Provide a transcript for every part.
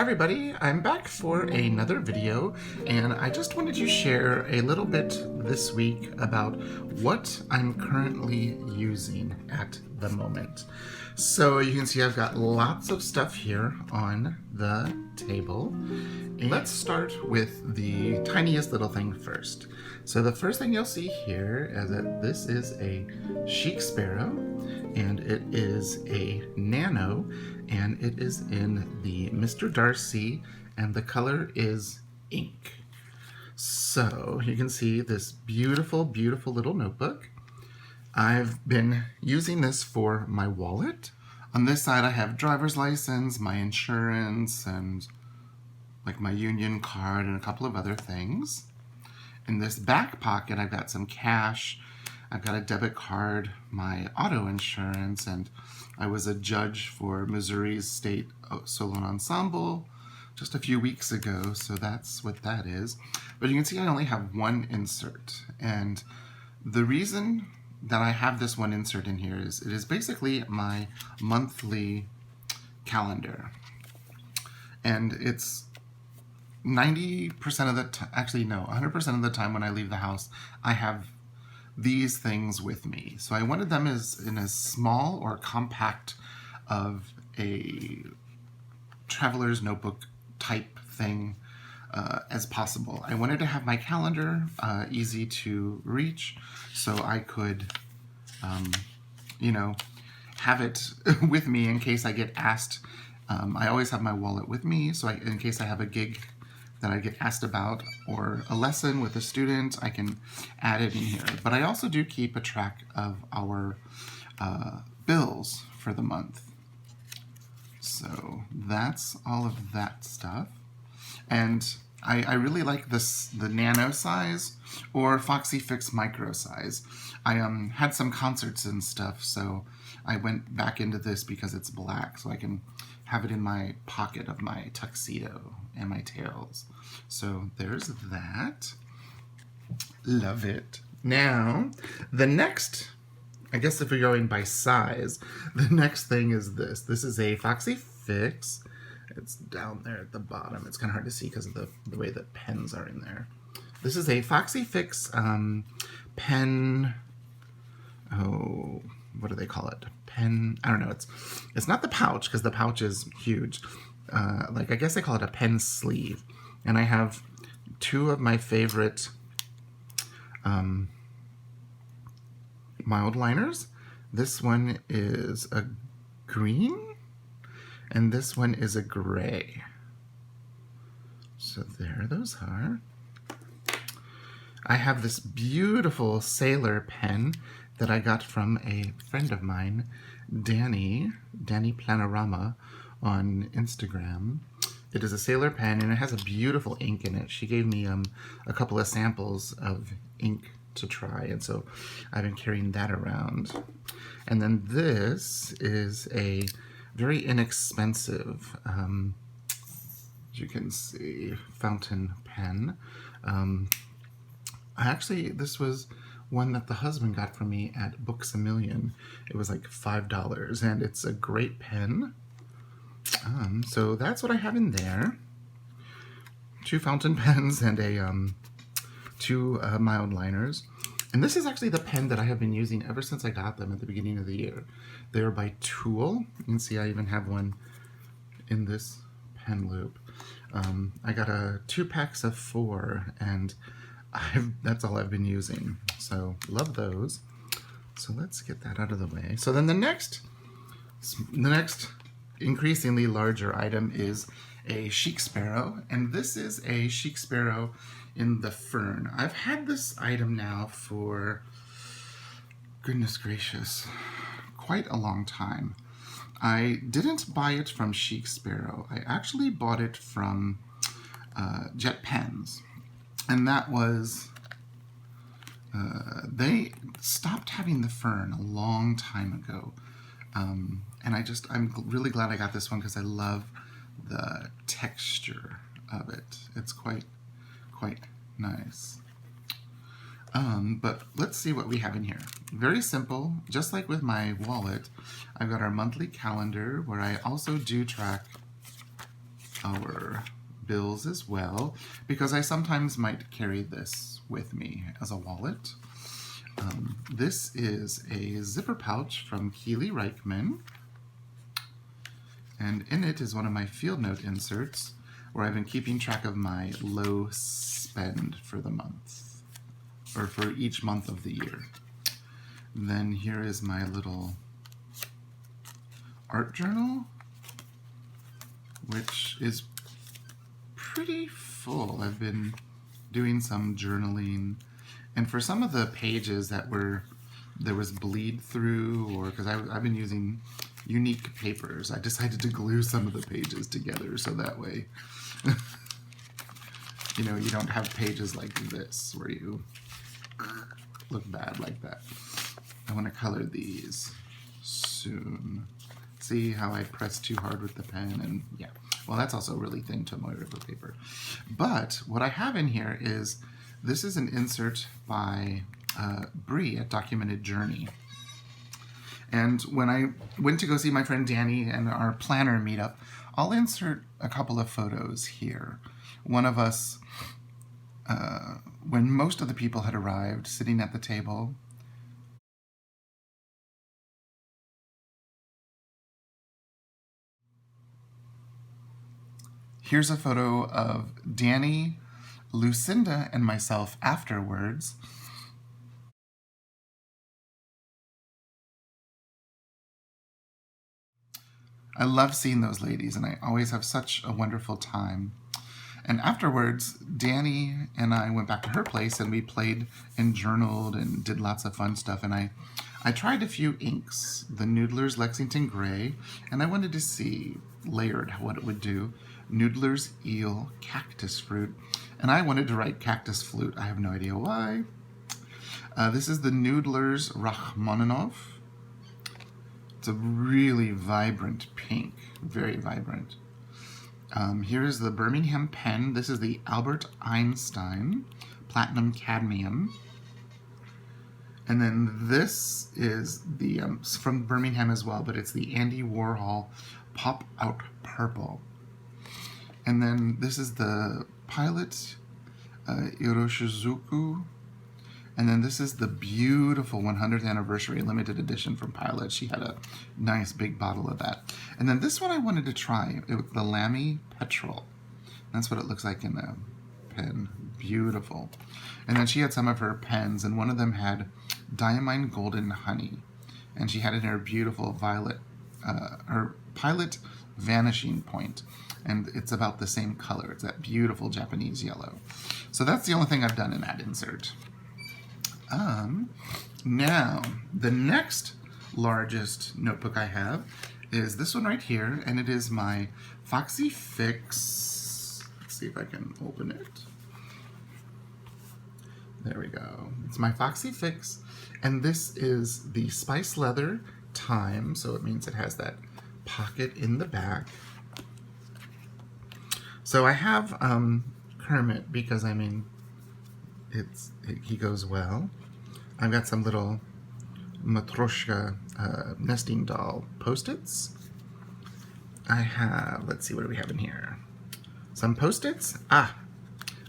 everybody, I'm back for another video, and I just wanted to share a little bit this week about what I'm currently using at the moment. So you can see I've got lots of stuff here on the table. Let's start with the tiniest little thing first. So the first thing you'll see here is that this is a Chic Sparrow, and it is a nano, and it is in the Mr. Darcy, and the color is ink. So you can see this beautiful, beautiful little notebook. I've been using this for my wallet. On this side I have driver's license, my insurance, and like my union card and a couple of other things. In this back pocket I've got some cash, I've got a debit card, my auto insurance, and I was a judge for Missouri's State Solo Ensemble just a few weeks ago, so that's what that is. But you can see I only have one insert, and the reason that I have this one insert in here is it is basically my monthly calendar, and it's 90% of the time, actually no, 100% of the time when I leave the house, I have these things with me. So I wanted them in as small or compact of a traveler's notebook type thing as possible. I wanted to have my calendar easy to reach, so I could, have it with me in case I get asked. I always have my wallet with me, so in case I have a gig that I get asked about or a lesson with a student, I can add it in here. But I also do keep a track of our bills for the month. So that's all of that stuff. And I really like the nano size or Foxy Fix micro size. I had some concerts and stuff, so I went back into this because it's black, so I can have it in my pocket of my tuxedo and my tails. So there's that. Love it. Now, the next, I guess if we're going by size, the next thing is this. This is a Foxy Fix. It's down there at the bottom. It's kind of hard to see because of the way that pens are in there. This is a Foxy Fix pen, what do they call it? Pen, I don't know. It's not the pouch because the pouch is huge. I guess they call it a pen sleeve. And I have two of my favorite mild liners. This one is a green, and this one is a gray. So there those are. I have this beautiful sailor pen that I got from a friend of mine, Danny Planorama on Instagram. It is a sailor pen, and it has a beautiful ink in it. She gave me a couple of samples of ink to try, and so I've been carrying that around. And then this is a very inexpensive, as you can see, fountain pen. This was one that the husband got for me at Books A Million. It was like $5, and it's a great pen. So that's what I have in there. Two fountain pens and two mild liners. And this is actually the pen that I have been using ever since I got them at the beginning of the year. They are by Tool. You can see I even have one in this pen loop. I got 2 packs of 4, and that's all I've been using. So love those. So let's get that out of the way. So then the next increasingly larger item is a Chic Sparrow, and this is a Chic Sparrow in the Fern. I've had this item now for, goodness gracious, quite a long time. I didn't buy it from Chic Sparrow. I actually bought it from Jet Pens, and that was, they stopped having the Fern a long time ago. And I'm really glad I got this one because I love the texture of it. It's quite nice. But let's see what we have in here. Very simple, just like with my wallet, I've got our monthly calendar where I also do track our bills as well, because I sometimes might carry this with me as a wallet. This is a zipper pouch from Keely Reichman, and in it is one of my field note inserts where I've been keeping track of my low spend for the month, or for each month of the year. Then here is my little art journal, which is pretty full. I've been doing some journaling, and for some of the pages that there was bleed through, or because I've been using unique papers, I decided to glue some of the pages together so that way you know, you don't have pages like this where you look bad like that. I want to color these soon. See how I press too hard with the pen, and yeah. Well, that's also really thin tomoe river paper. But what I have in here is, this is an insert by Bree at Documented Journey. And when I went to go see my friend Danny and our planner meetup, I'll insert a couple of photos here. One of us, when most of the people had arrived, sitting at the table. Here's a photo of Danny, Lucinda, and myself afterwards. I love seeing those ladies, and I always have such a wonderful time. And afterwards, Danny and I went back to her place, and we played and journaled and did lots of fun stuff. And I tried a few inks, the Noodler's Lexington Gray, and I wanted to see layered what it would do. Noodler's Eel Cactus Fruit, and I wanted to write Cactus Flute. I have no idea why. This is the Noodler's Rachmaninoff. It's a really vibrant pink, very vibrant. Here is the Birmingham pen. This is the Albert Einstein Platinum Cadmium. And then this is the from Birmingham as well, but it's the Andy Warhol Pop Out Purple. And then this is the Pilot Iroshizuku. And then this is the beautiful 100th anniversary limited edition from Pilot. She had a nice big bottle of that. And then this one I wanted to try, the Lamy Petrol. That's what it looks like in the pen. Beautiful. And then she had some of her pens, and one of them had Diamine Golden Honey. And she had it in her beautiful violet, her Pilot Vanishing Point. And it's about the same color. It's that beautiful Japanese yellow. So that's the only thing I've done in that insert. Now, the next largest notebook I have is this one right here, and it is my Foxy Fix. Let's see if I can open it. There we go. It's my Foxy Fix, and this is the Spice Leather Time, so it means it has that pocket in the back. So I have Kermit, because I mean, he goes well. I've got some little Matryoshka nesting doll Post-its. I have, let's see, what do we have in here? Some Post-its.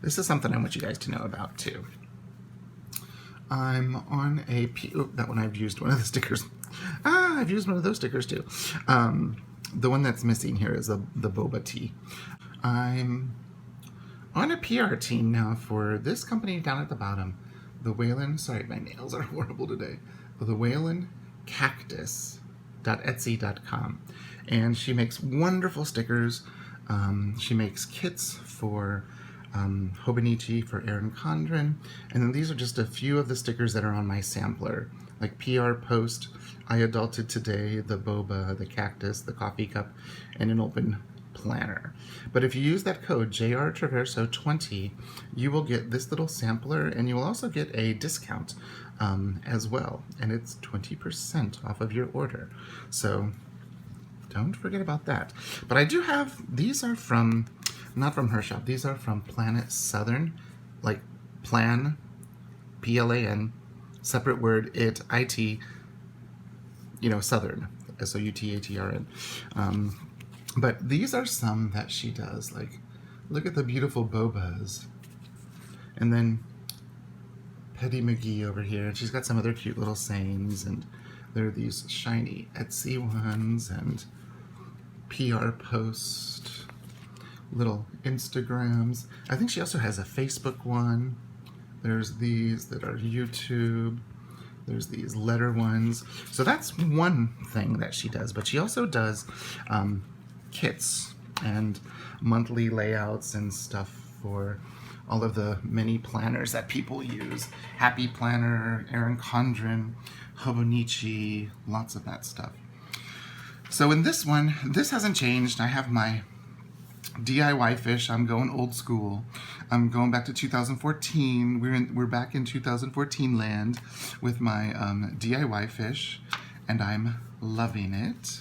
This is something I want you guys to know about too. I'm on a, that one I've used one of the stickers. I've used one of those stickers too. The one that's missing here is the boba tea. I'm on a PR team now for this company down at the bottom, the Waylyn, sorry, my nails are horrible today, the Waylyn Cactus.etsy.com. And she makes wonderful stickers. She makes kits for Hobonichi for Erin Condren. And then these are just a few of the stickers that are on my sampler, like PR Post, I Adulted Today, the Boba, the Cactus, the Coffee Cup, and an open planner. But if you use that code JRTraverso20, you will get this little sampler, and you will also get a discount as well, and it's 20% off of your order. So don't forget about that. But I do have, these are from, not from her shop, these are from Planet Southern, like plan, P-L-A-N, separate word, it, Southern, S-O-U-T-A-T-R-N. But these are some that she does. Like, look at the beautiful bobas. And then Petty McGee over here. She's got some other cute little sayings, and there are these shiny Etsy ones and PR post, little Instagrams. I think she also has a Facebook one. There's these that are YouTube. There's these letter ones. So that's one thing that she does. But she also does kits and monthly layouts and stuff for all of the mini planners that people use. Happy Planner, Erin Condren, Hobonichi, lots of that stuff. So in this one, this hasn't changed. I have my DIY fish. I'm going old school. I'm going back to 2014. We're back in 2014 land with my DIY fish, and I'm loving it.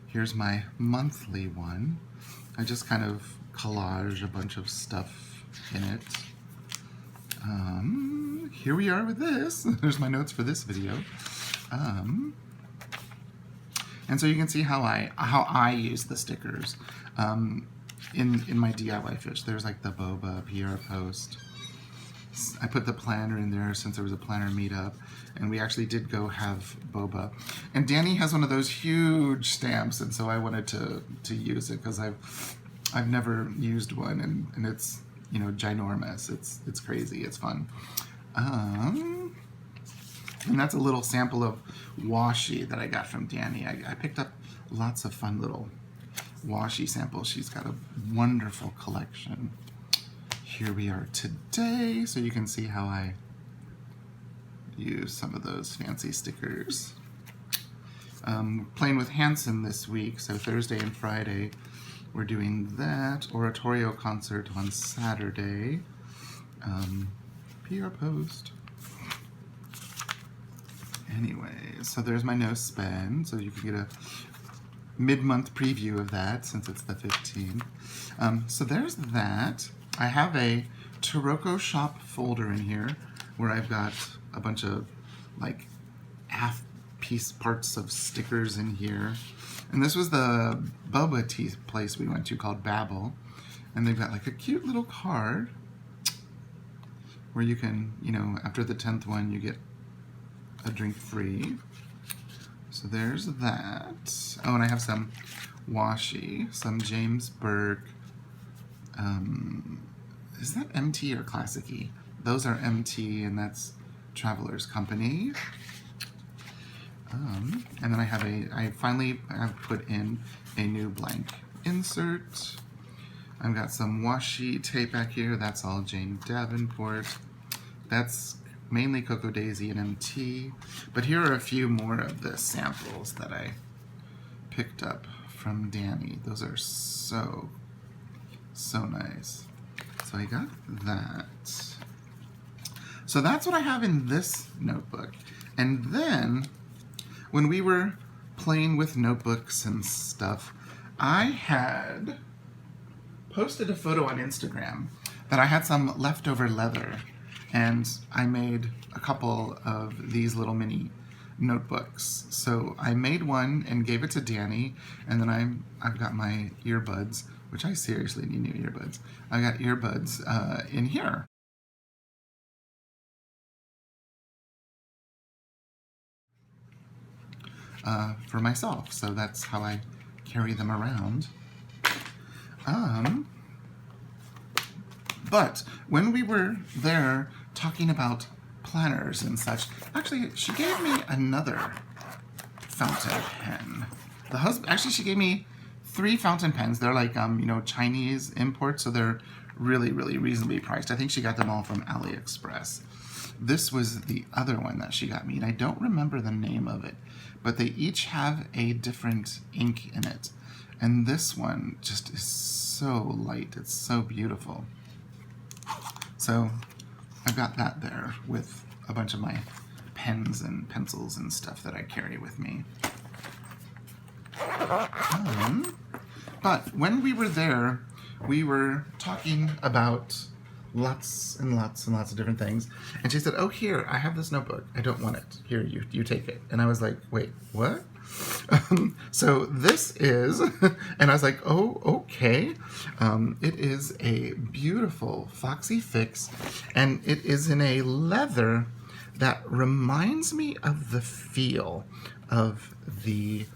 Here's my monthly one. I just kind of collage a bunch of stuff in it. Here we are with this. There's my notes for this video. And so you can see how I use the stickers in my DIY fish. There's like the boba PR post. I put the planner in there since there was a planner meetup, and we actually did go have boba. And Danny has one of those huge stamps, and so I wanted to use it because I've never used one, and it's, you know, ginormous. It's crazy. It's fun. And that's a little sample of washi that I got from Danny. I picked up lots of fun little washi samples. She's got a wonderful collection. Here we are today, so you can see how I use some of those fancy stickers. Playing with Hanson this week, so Thursday and Friday we're doing that. Oratorio concert on Saturday. PR post. Anyway, so there's my no spend, so you can get a mid-month preview of that since it's the 15th. So there's that. I have a Taroko shop folder in here where I've got a bunch of like half-piece parts of stickers in here. And this was the boba tea place we went to called Babel. And they've got like a cute little card where you can, you know, after the 10th one you get a drink free. So there's that. Oh, and I have some washi, some James Burke. Is that MT or Classic-y? Those are MT, and that's Traveler's Company. And then I finally have put in a new blank insert. I've got some washi tape back here. That's all Jane Davenport. That's mainly Cocoa Daisy and MT. But here are a few more of the samples that I picked up from Danny. Those are so nice. So I got that. So that's what I have in this notebook. And then when we were playing with notebooks and stuff, I had posted a photo on Instagram that I had some leftover leather, and I made a couple of these little mini notebooks. So I made one and gave it to Danny, and then I've got my earbuds, which I seriously need new earbuds. I got earbuds in here. For myself, so that's how I carry them around. But when we were there talking about planners and such, actually she gave me another fountain pen. Actually she gave me 3 fountain pens. They're like you know, Chinese imports, so they're really reasonably priced. I think she got them all from AliExpress. This was the other one that she got me, and I don't remember the name of it, but they each have a different ink in it. And this one just is so light. It's so beautiful. So I've got that there with a bunch of my pens and pencils and stuff that I carry with me. But when we were there, we were talking about lots and lots and lots of different things. And she said, oh, here, I have this notebook. I don't want it. Here, you take it. And I was like, wait, what? So this is, and I was like, oh, okay. It is a beautiful Foxy Fix, and it is in a leather that reminds me of the feel of the,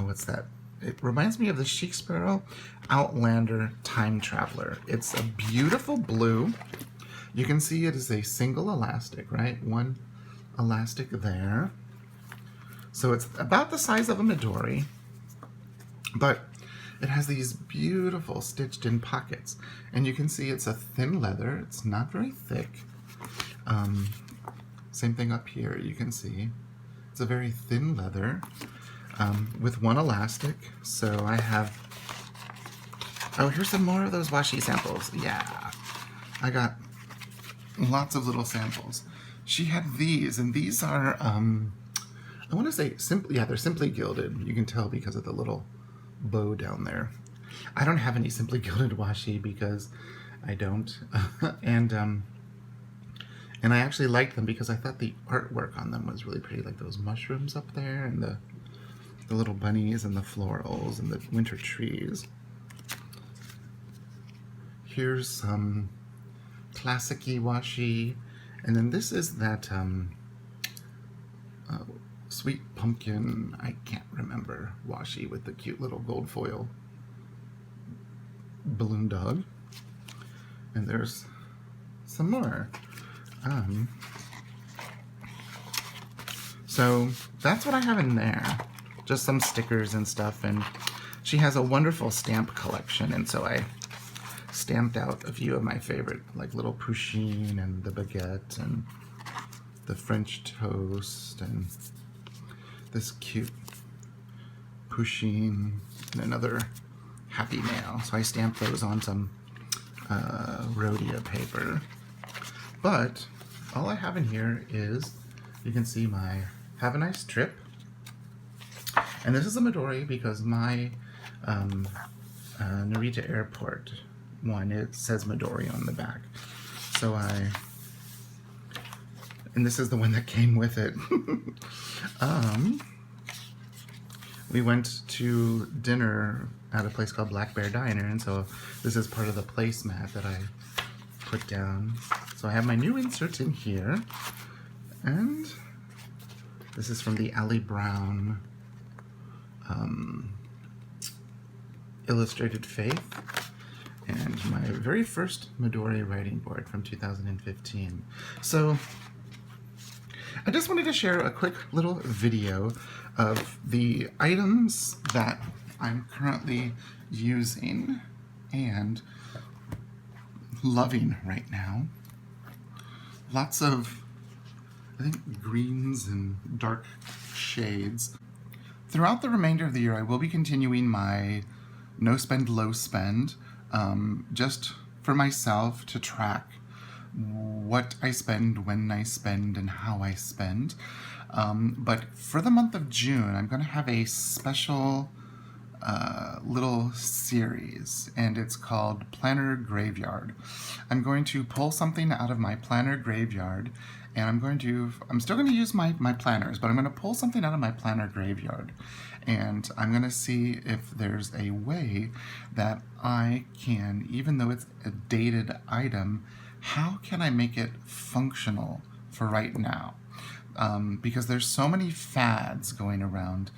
what's that? It reminds me of the Chic Sparrow Outlander Time Traveler. It's a beautiful blue. You can see it is a single elastic, right? One elastic there. So it's about the size of a Midori, but it has these beautiful stitched in pockets. And you can see it's a thin leather. It's not very thick. Same thing up here. You can see it's a very thin leather. With one elastic. So I have, oh, here's some more of those washi samples. Yeah, I got lots of little samples. She had these, and these are, I want to say simply, yeah, they're simply gilded. You can tell because of the little bow down there. I don't have any simply gilded washi because I don't, and I actually liked them because I thought the artwork on them was really pretty, like those mushrooms up there and the little bunnies and the florals and the winter trees. Here's some classic-y washi, and then this is that sweet pumpkin, I can't remember, washi with the cute little gold foil balloon dog. And there's some more. So that's what I have in there. Just some stickers and stuff, and she has a wonderful stamp collection, and so I stamped out a few of my favorite, like little Pusheen and the baguette and the French toast and this cute Pusheen and another Happy Mail. So I stamped those on some rhodia paper. But all I have in here is, you can see my Have a Nice Trip. And this is a Midori because my Narita Airport one, it says Midori on the back. So and this is the one that came with it. We went to dinner at a place called Black Bear Diner, and so this is part of the placemat that I put down. So I have my new insert in here, and this is from the Ali Brown Illustrated Faith, and my very first Midori writing board from 2015. So I just wanted to share a quick little video of the items that I'm currently using and loving right now. Lots of, I think, greens and dark shades. Throughout the remainder of the year, I will be continuing my no spend, low spend, just for myself to track what I spend, when I spend, and how I spend. But for the month of June, I'm going to have a special little series, and it's called Planner Graveyard. I'm going to pull something out of my planner graveyard, and I'm still going to use my planners, but I'm going to pull something out of my planner graveyard, and I'm going to see if there's a way that I can, even though it's a dated item, how can I make it functional for right now? Because there's so many fads going around.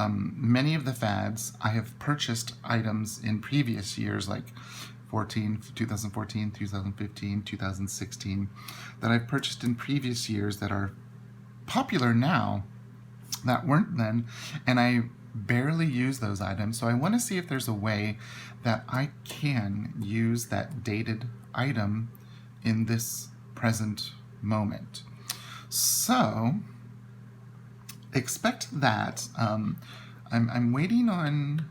Many of the fads, I have purchased items in previous years, like 2014, 2015, 2016, that I've purchased in previous years that are popular now, that weren't then, and I barely use those items. So I want to see if there's a way that I can use that dated item in this present moment. So expect that. I'm waiting on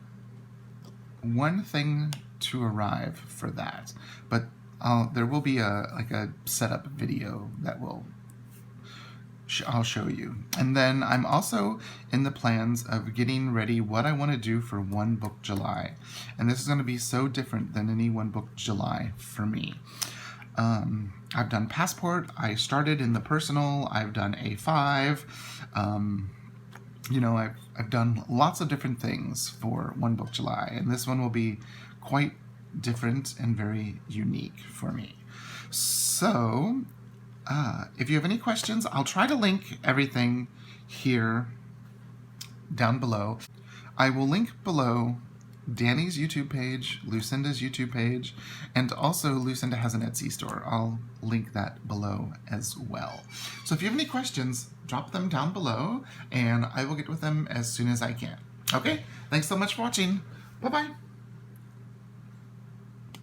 one thing to arrive for that, but there will be a setup video that will I'll show you. And then I'm also in the plans of getting ready what I want to do for One Book July. And this is going to be so different than any One Book July for me. I've done Passport, I started in the personal, I've done A5, I've done lots of different things for One Book July, and this one will be quite different and very unique for me. So, if you have any questions, I'll try to link everything here down below. I will link below Danny's YouTube page, Lucinda's YouTube page, and also Lucinda has an Etsy store. I'll link that below as well. So if you have any questions, drop them down below, and I will get with them as soon as I can. Okay? Thanks so much for watching. Bye-bye.